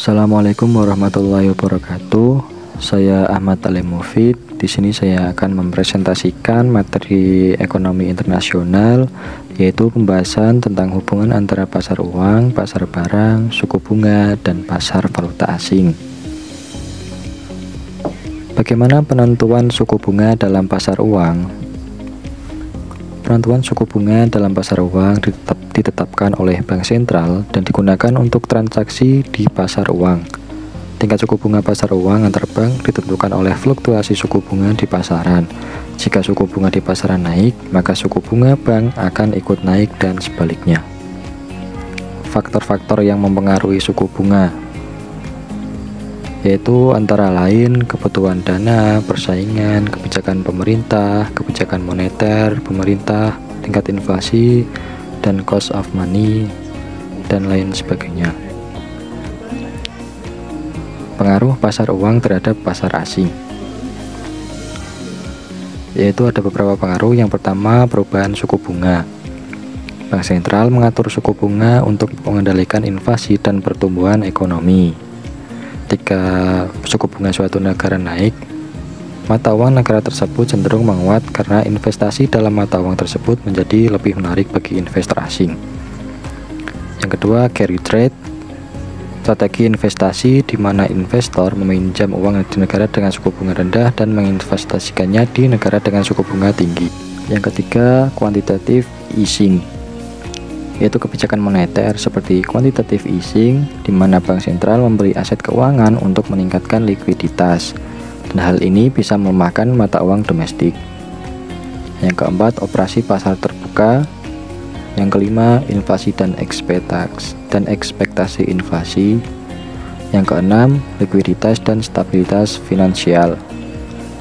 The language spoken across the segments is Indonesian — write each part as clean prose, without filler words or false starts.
Assalamualaikum warahmatullahi wabarakatuh. Saya Ahmad Alim Mufid. Di sini saya akan mempresentasikan materi ekonomi internasional, yaitu pembahasan tentang hubungan antara pasar uang, pasar barang, suku bunga, dan pasar valuta asing. Bagaimana penentuan suku bunga dalam pasar uang? Penentuan suku bunga dalam pasar uang ditetapkan oleh Bank Sentral dan digunakan untuk transaksi di pasar uang. Tingkat suku bunga pasar uang antar bank ditentukan oleh fluktuasi suku bunga di pasaran. Jika suku bunga di pasaran naik, maka suku bunga bank akan ikut naik dan sebaliknya. Faktor-faktor yang mempengaruhi suku bunga yaitu antara lain kebutuhan dana, persaingan, kebijakan pemerintah, kebijakan moneter pemerintah, tingkat inflasi, dan cost of money, dan lain sebagainya. Pengaruh pasar uang terhadap pasar asing, yaitu ada beberapa pengaruh. Yang pertama, perubahan suku bunga. Bank Sentral mengatur suku bunga untuk mengendalikan inflasi dan pertumbuhan ekonomi. Jika suku bunga suatu negara naik, mata uang negara tersebut cenderung menguat karena investasi dalam mata uang tersebut menjadi lebih menarik bagi investor asing. Yang kedua, carry trade, strategi investasi di mana investor meminjam uang di negara dengan suku bunga rendah dan menginvestasikannya di negara dengan suku bunga tinggi. Yang ketiga, quantitative easing, yaitu kebijakan moneter seperti quantitative easing, di mana Bank Sentral membeli aset keuangan untuk meningkatkan likuiditas, dan hal ini bisa melemahkan mata uang domestik. Yang keempat, operasi pasar terbuka. Yang kelima, inflasi dan ekspektasi inflasi. Yang keenam, likuiditas dan stabilitas finansial.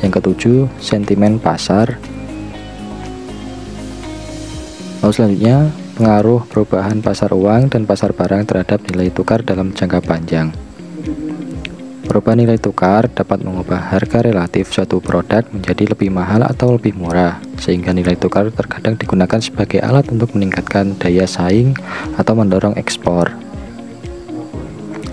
Yang ketujuh, sentimen pasar. Lalu selanjutnya, pengaruh perubahan pasar uang dan pasar barang terhadap nilai tukar dalam jangka panjang. Perubahan nilai tukar dapat mengubah harga relatif suatu produk menjadi lebih mahal atau lebih murah, sehingga nilai tukar terkadang digunakan sebagai alat untuk meningkatkan daya saing atau mendorong ekspor.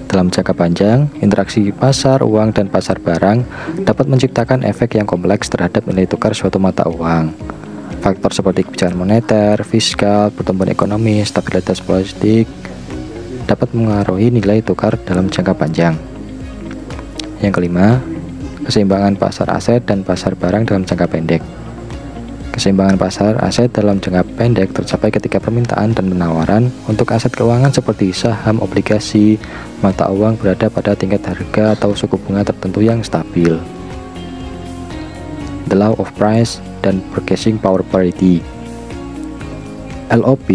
Dalam jangka panjang, interaksi pasar uang dan pasar barang dapat menciptakan efek yang kompleks terhadap nilai tukar suatu mata uang. Faktor seperti kebijakan moneter, fiskal, pertumbuhan ekonomi, stabilitas politik dapat mengaruhi nilai tukar dalam jangka panjang. Yang kelima, keseimbangan pasar aset dan pasar barang dalam jangka pendek. Keseimbangan pasar aset dalam jangka pendek tercapai ketika permintaan dan penawaran untuk aset keuangan seperti saham, obligasi, mata uang berada pada tingkat harga atau suku bunga tertentu yang stabil. The Law of Price dan Purchasing Power Parity. LOP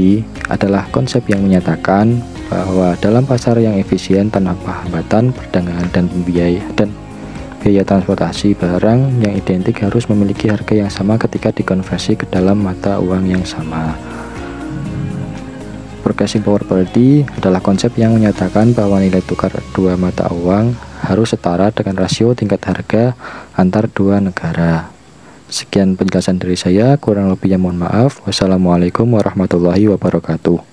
adalah konsep yang menyatakan bahwa dalam pasar yang efisien tanpa hambatan perdagangan dan biaya transportasi, barang yang identik harus memiliki harga yang sama ketika dikonversi ke dalam mata uang yang sama. Purchasing Power Parity adalah konsep yang menyatakan bahwa nilai tukar dua mata uang harus setara dengan rasio tingkat harga antar dua negara. Sekian penjelasan dari saya, kurang lebihnya mohon maaf. Wassalamualaikum warahmatullahi wabarakatuh.